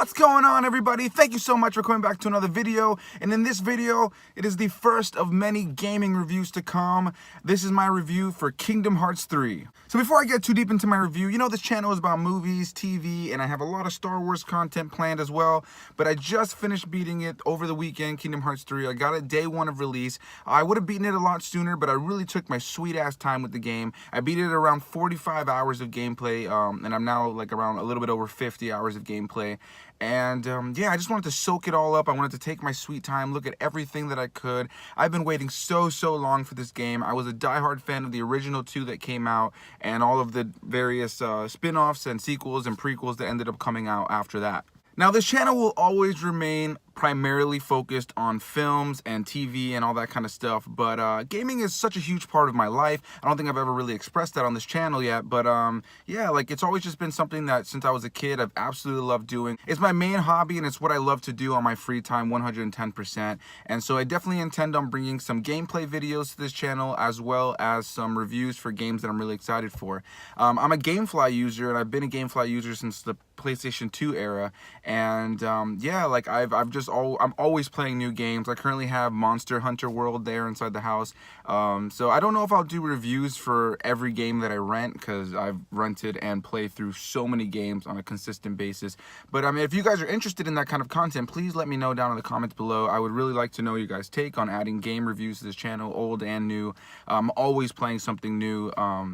What's going on, everybody? Thank you so much for coming back to another video. And in this video, it is the first of many gaming reviews to come. This is my review for Kingdom Hearts 3. So before I get too deep into my review, you know this channel is about movies, TV, and I have a lot of Star Wars content planned as well. But I just finished beating it over the weekend, Kingdom Hearts 3. I got it day one of release. I would have beaten it a lot sooner, but I really took my sweet ass time with the game. I beat it at around 45 hours of gameplay, and I'm now like around a little bit over 50 hours of gameplay. And yeah, I just wanted to soak it all up. I wanted to take my sweet time, look at everything that I could. I've been waiting so long for this game. I was a diehard fan of the original two that came out and all of the various spin-offs and sequels and prequels that ended up coming out after that. Now, this channel will always remain primarily focused on films and TV and all that kind of stuff, but gaming is such a huge part of my life. I don't think I've ever really expressed that on this channel yet, but yeah, like it's always just been something that since I was a kid I've absolutely loved doing. It's my main hobby and it's what I love to do on my free time 110%, and so I definitely intend on bringing some gameplay videos to this channel as well as some reviews for games that I'm really excited for. I'm a GameFly user, and I've been a GameFly user since the PlayStation 2 era, and yeah, like I'm always playing new games. I currently have Monster Hunter World there inside the house, so I don't know if I'll do reviews for every game that I rent, because I've rented and played through so many games on a consistent basis. But I mean, if you guys are interested in that kind of content, please let me know down in the comments below. I would really like to know your guys' take on adding game reviews to this channel, old and new. I'm always playing something new,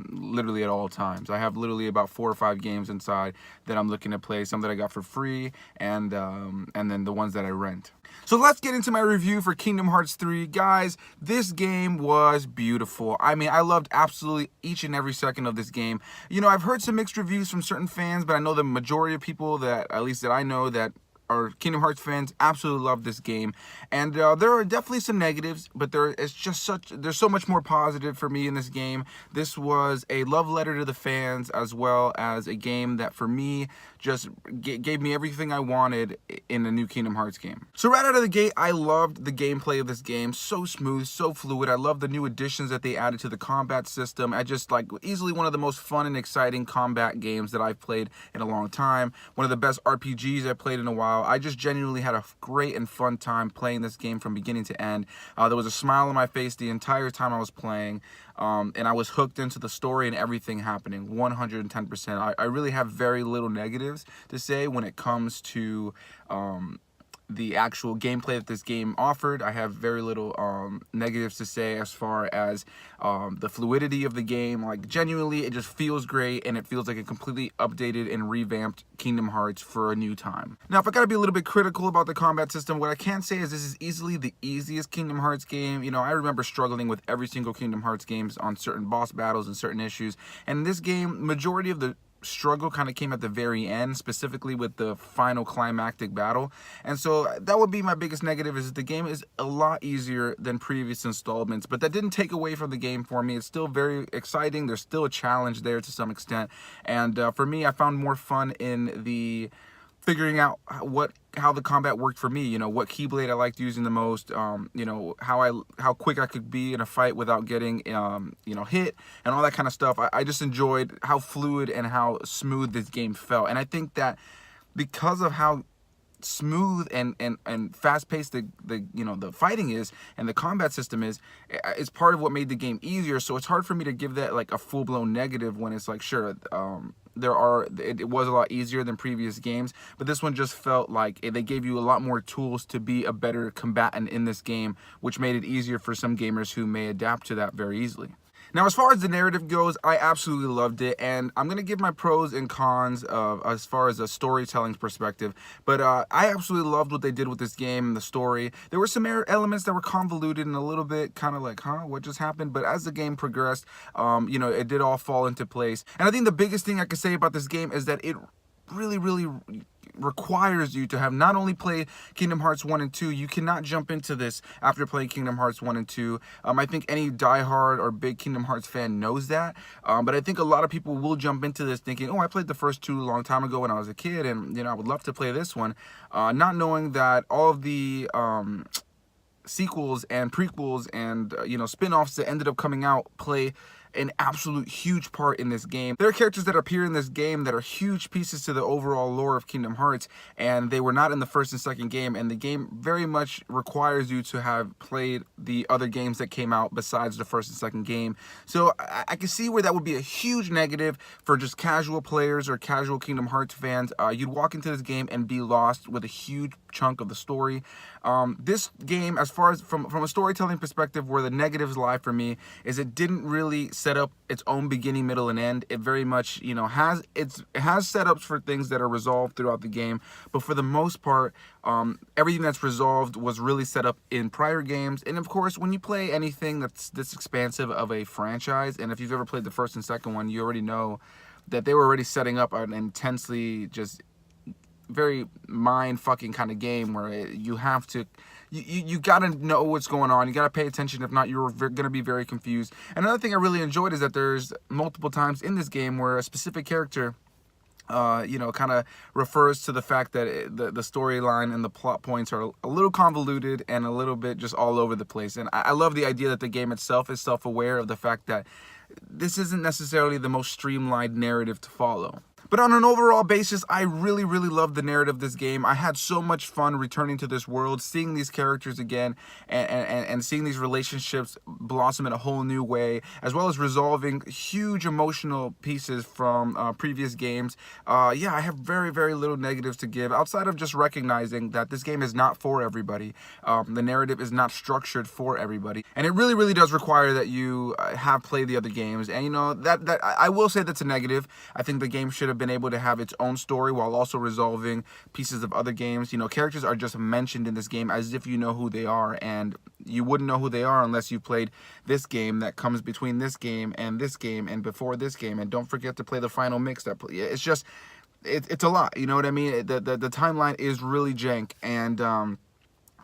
literally at all times. I have literally about 4 or 5 games inside that I'm looking to play, some that I got for free, and then the ones that I rent. So let's get into my review for Kingdom Hearts 3. Guys, this game was beautiful. I mean, I loved absolutely each and every second of this game. You know, I've heard some mixed reviews from certain fans, but I know the majority of people that, at least that I know, that are Kingdom Hearts fans absolutely love this game. And there are definitely some negatives, but there's so much more positive for me in this game. This was a love letter to the fans, as well as a game that for me just gave me everything I wanted in a new Kingdom Hearts game. So right out of the gate, I loved the gameplay of this game. So smooth, so fluid. I love the new additions that they added to the combat system. I just like easily one of the most fun and exciting combat games that I've played in a long time. One of the best RPGs I've played in a while. I just genuinely had a great and fun time playing this game from beginning to end. There was a smile on my face the entire time I was playing, and I was hooked into the story and everything happening 110%. I really have very little negatives to say when it comes to the actual gameplay that this game offered. I have very little negatives to say as far as the fluidity of the game. Like, genuinely, it just feels great, and it feels like a completely updated and revamped Kingdom Hearts for a new time. Now, if I gotta be a little bit critical about the combat system, what I can say is this is easily the easiest Kingdom Hearts game. You know, I remember struggling with every single Kingdom Hearts games on certain boss battles and certain issues, and in this game, majority of the struggle kind of came at the very end, specifically with the final climactic battle. And so that would be my biggest negative, is the game is a lot easier than previous installments, but that didn't take away from the game for me. It's still very exciting. There's still a challenge there to some extent, and for me, I found more fun in the figuring out how the combat worked for me. You know, what keyblade I liked using the most, you know, how quick I could be in a fight without getting you know, hit, and all that kind of stuff. I just enjoyed how fluid and how smooth this game felt. And I think that because of how smooth and fast-paced the you know, the fighting is and the combat system is, it's part of what made the game easier. So it's hard for me to give that like a full-blown negative when it's like, sure, it was a lot easier than previous games, but this one just felt like they gave you a lot more tools to be a better combatant in this game, which made it easier for some gamers who may adapt to that very easily. Now, as far as the narrative goes, I absolutely loved it, and I'm going to give my pros and cons as far as a storytelling perspective, but I absolutely loved what they did with this game and the story. There were some elements that were convoluted and a little bit kind of like, huh, what just happened? But as the game progressed, you know, it did all fall into place. And I think the biggest thing I could say about this game is that it really requires you to have not only played Kingdom Hearts 1 and 2. You cannot jump into this after playing Kingdom Hearts 1 and 2. I think any diehard or big Kingdom Hearts fan knows that, but I think a lot of people will jump into this thinking, oh, I played the first two a long time ago when I was a kid, and, you know, I would love to play this one, not knowing that all of the sequels and prequels and, you know, spin-offs that ended up coming out play an absolute huge part in this game. There are characters that appear in this game that are huge pieces to the overall lore of Kingdom Hearts, and they were not in the first and second game, and the game very much requires you to have played the other games that came out besides the first and second game. So I can see where that would be a huge negative for just casual players or casual Kingdom Hearts fans. You'd walk into this game and be lost with a huge chunk of the story. This game, as far as from a storytelling perspective, where the negatives lie for me is it didn't really set up its own beginning, middle, and end. It very much, you know, has setups for things that are resolved throughout the game, but for the most part, everything that's resolved was really set up in prior games. And of course, when you play anything that's this expansive of a franchise, and if you've ever played the first and second one, you already know that they were already setting up an intensely just very mind-fucking kind of game where you have to, you gotta know what's going on. You gotta pay attention. If not, you're gonna be very confused. And another thing I really enjoyed is that there's multiple times in this game where a specific character, you know, kind of refers to the fact that the storyline and the plot points are a little convoluted and a little bit just all over the place. And I love the idea that the game itself is self-aware of the fact that this isn't necessarily the most streamlined narrative to follow. But on an overall basis, I really, really loved the narrative of this game. I had so much fun returning to this world, seeing these characters again, and seeing these relationships blossom in a whole new way, as well as resolving huge emotional pieces from previous games. Yeah, I have very, very little negatives to give, outside of just recognizing that this game is not for everybody. The narrative is not structured for everybody. And it really, really does require that you have played the other games. And, you know, that I will say that's a negative. I think the game should have been able to have its own story while also resolving pieces of other games. You know, characters are just mentioned in this game as if you know who they are, and you wouldn't know who they are unless you played this game that comes between this game and before this game. And don't forget to play the final mix. That it's just it's a lot, you know what I mean? The timeline is really jank, and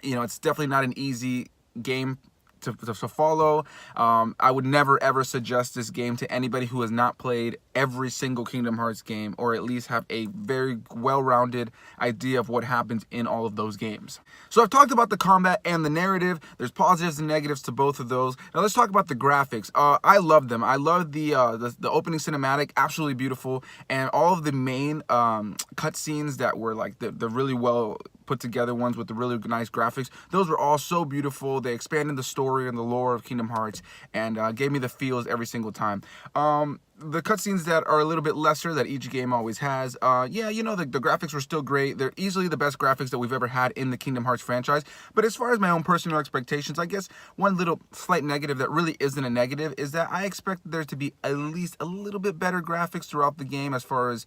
you know, it's definitely not an easy game to follow. I would never ever suggest this game to anybody who has not played every single Kingdom Hearts game, or at least have a very well-rounded idea of what happens in all of those games. So I've talked about the combat and the narrative. There's positives and negatives to both of those. Now let's talk about the graphics. I love them. I love the opening cinematic, absolutely beautiful, and all of the main cutscenes that were like the really well put together ones with the really nice graphics. Those were all so beautiful. They expanded the story and the lore of Kingdom Hearts, and gave me the feels every single time. The cutscenes that are a little bit lesser, that each game always has, yeah, you know, the graphics were still great. They're easily the best graphics that we've ever had in the Kingdom Hearts franchise. But as far as my own personal expectations, I guess one little slight negative that really isn't a negative is that I expect there to be at least a little bit better graphics throughout the game, as far as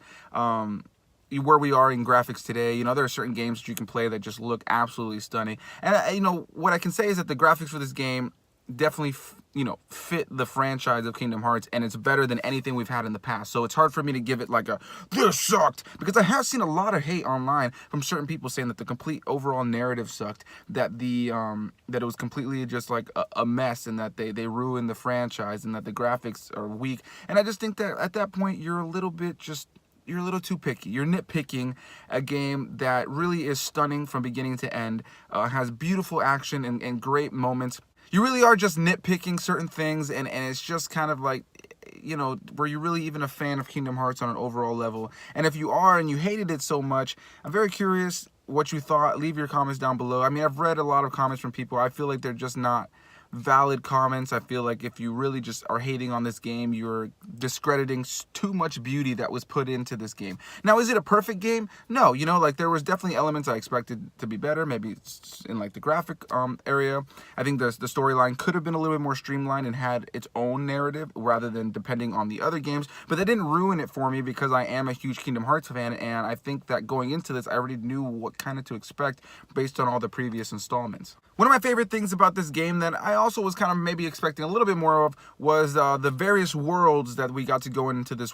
where we are in graphics today. You know, there are certain games that you can play that just look absolutely stunning. And, you know, what I can say is that the graphics for this game definitely, you know, fit the franchise of Kingdom Hearts, and it's better than anything we've had in the past. So it's hard for me to give it like a, this sucked, because I have seen a lot of hate online from certain people saying that the complete overall narrative sucked, that that it was completely just like a mess, and that they ruined the franchise, and that the graphics are weak. And I just think that at that point, you're a little too picky. You're nitpicking a game that really is stunning from beginning to end, has beautiful action and great moments. You really are just nitpicking certain things, and it's just kind of like, you know, were you really even a fan of Kingdom Hearts on an overall level? And if you are and you hated it so much, I'm very curious what you thought. Leave your comments down below. I mean, I've read a lot of comments from people. I feel like they're just not valid comments. I feel like if you really just are hating on this game, you're discrediting too much beauty that was put into this game. Now, is it a perfect game? No, you know, like there was definitely elements I expected to be better, maybe in like the graphic area. I think the storyline could have been a little bit more streamlined and had its own narrative rather than depending on the other games, but that didn't ruin it for me, because I am a huge Kingdom Hearts fan, and I think that going into this, I already knew what kind of to expect based on all the previous installments. One of my favorite things about this game that I also was kind of maybe expecting a little bit more of was the various worlds that we got to go into this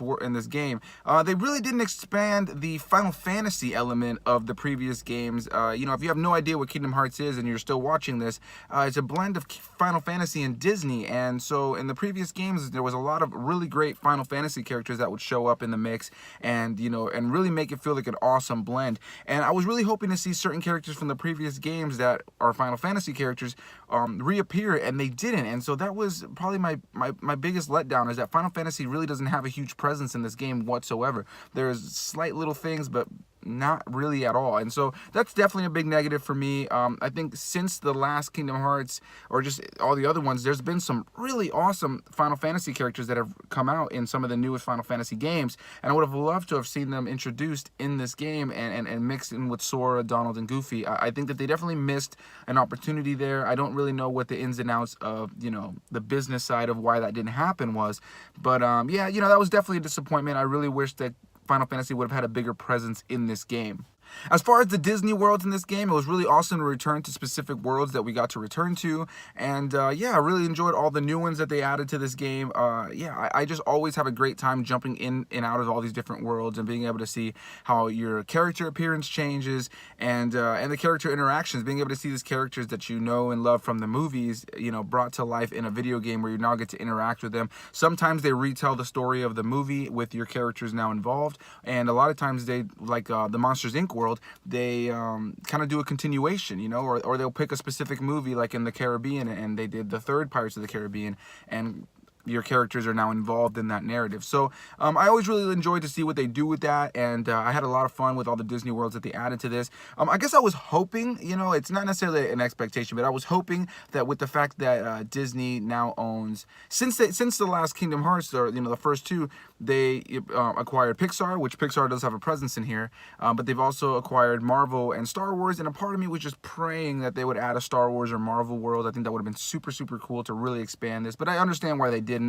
game. They really didn't expand the Final Fantasy element of the previous games. You know, if you have no idea what Kingdom Hearts is and you're still watching this, it's a blend of Final Fantasy and Disney. And so in the previous games, there was a lot of really great Final Fantasy characters that would show up in the mix, and, you know, and really make it feel like an awesome blend. And I was really hoping to see certain characters from the previous games that are Final Fantasy characters reappear, and they didn't. And so that was probably my biggest letdown, is that Final Fantasy really doesn't have a huge presence in this game whatsoever. There's slight little things, but not really at all. And so that's definitely a big negative for me. I think since the last Kingdom Hearts, or just all the other ones, there's been some really awesome Final Fantasy characters that have come out in some of the newest Final Fantasy games, and I would have loved to have seen them introduced in this game and mixed in with Sora, Donald, and Goofy. I think that they definitely missed an opportunity there. I don't really know what the ins and outs of, you know, the business side of why that didn't happen was, but yeah, you know, that was definitely a disappointment. I really wish that Final Fantasy would have had a bigger presence in this game. As far as the Disney worlds in this game, it was really awesome to return to specific worlds that we got to return to. And yeah, I really enjoyed all the new ones that they added to this game. Yeah, I just always have a great time jumping in and out of all these different worlds and being able to see how your character appearance changes and the character interactions, being able to see these characters that you know and love from the movies, you know, brought to life in a video game where you now get to interact with them. Sometimes they retell the story of the movie with your characters now involved, and a lot of times they, like the Monsters Inc. world, they kind of do a continuation, you know, or they'll pick a specific movie, like in the Caribbean, and they did the third Pirates of the Caribbean, and your characters are now involved in that narrative. So I always really enjoyed to see what they do with that, and I had a lot of fun with all the Disney worlds that they added to this. I guess I was hoping, you know, it's not necessarily an expectation, but I was hoping that with the fact that Disney now owns, since the last Kingdom Hearts, or you know, the first two, they acquired Pixar, which Pixar does have a presence in here, but they've also acquired Marvel and Star Wars, and a part of me was just praying that they would add a Star Wars or Marvel world. I think that would have been super, super cool to really expand this, but I understand why they didn't.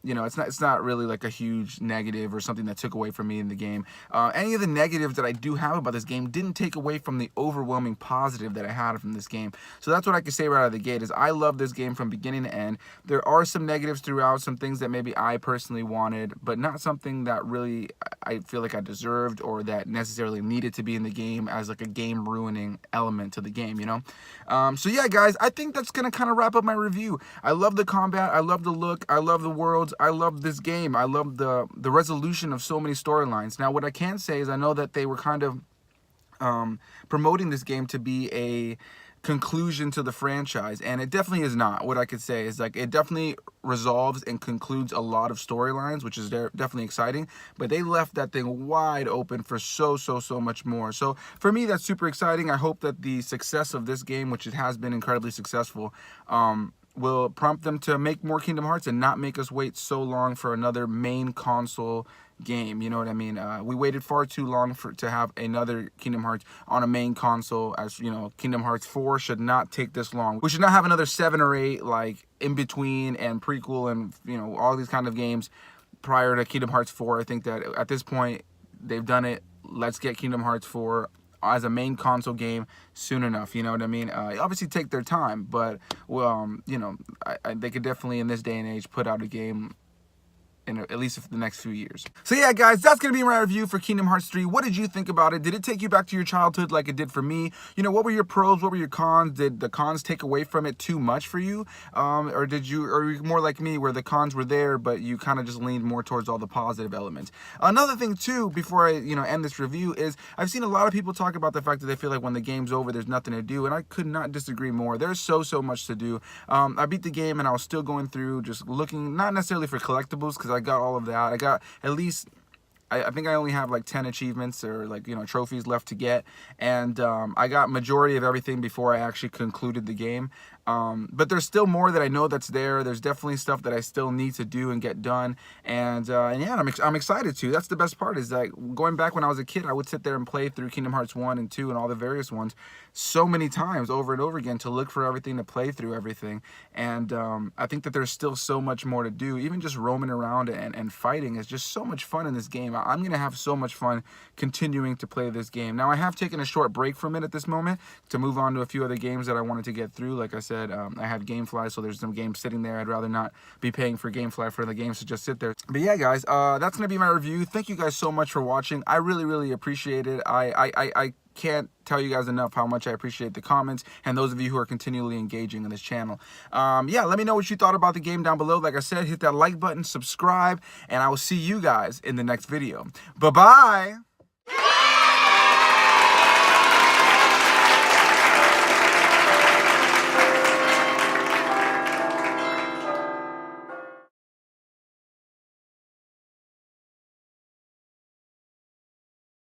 You know, it's not really like a huge negative or something that took away from me in the game. Any of the negatives that I do have about this game didn't take away from the overwhelming positive that I had from this game. So that's what I can say right out of the gate, is I love this game from beginning to end. There are some negatives throughout, some things that maybe I personally wanted, but not something that really I feel like I deserved or that necessarily needed to be in the game as like a game ruining element to the game, you know? So yeah, guys, I think that's gonna kind of wrap up my review. I love the combat, I love the look, I love the worlds, I love this game, I love the resolution of so many storylines. Now, what I can say is I know that they were kind of promoting this game to be a conclusion to the franchise, and it definitely is not. What I could say is, like, it definitely resolves and concludes a lot of storylines, which is definitely exciting, but they left that thing wide open for so much more. So for me, that's super exciting. I hope that the success of this game, which it has been incredibly successful, will prompt them to make more Kingdom Hearts and not make us wait so long for another main console game. You know what I mean? We waited far too long to have another Kingdom Hearts on a main console. As you know, Kingdom Hearts 4 should not take this long. We should not have another 7 or 8 like in between and prequel and, you know, all these kind of games prior to Kingdom Hearts 4. I think that at this point they've done it. Let's get Kingdom Hearts 4 as a main console game soon enough, you know what I mean? Obviously take their time, but well, you know, they could definitely in this day and age put out a game in at least for the next few years. So yeah, guys, that's gonna be my review for Kingdom Hearts 3. What did you think about it? Did it take you back to your childhood like it did for me? You know, what were your pros? What were your cons? Did the cons take away from it too much for you? Or were you more like me, where the cons were there, but you kind of just leaned more towards all the positive elements? Another thing too, before I, you know, end this review, is I've seen a lot of people talk about the fact that they feel like when the game's over, there's nothing to do, and I could not disagree more. There's so much to do. I beat the game, and I was still going through, just looking, not necessarily for collectibles, because I got all of that. I got at least, I think I only have like 10 achievements or, like, you know, trophies left to get, and I got majority of everything before I actually concluded the game. But there's still more that I know that's there. There's definitely stuff that I still need to do and get done, and yeah, I'm excited to. That's the best part, is like going back when I was a kid, I would sit there and play through Kingdom Hearts 1 and 2 and all the various ones so many times over and over again to look for everything, to play through everything, and I think that there's still so much more to do. Even just roaming around and fighting is just so much fun in this game. I'm gonna have so much fun continuing to play this game. Now, I have taken a short break from it at this moment to move on to a few other games that I wanted to get through. Like I said, I have GameFly, so there's some games sitting there. I'd rather not be paying for GameFly for the games to just sit there. But yeah, guys, that's gonna be my review. Thank you guys so much for watching. I really appreciate it. I can't tell you guys enough how much I appreciate the comments and those of you who are continually engaging in this channel. Yeah, let me know what you thought about the game down below. Like I said, hit that like button, subscribe, and I will see you guys in the next video. Bye-bye!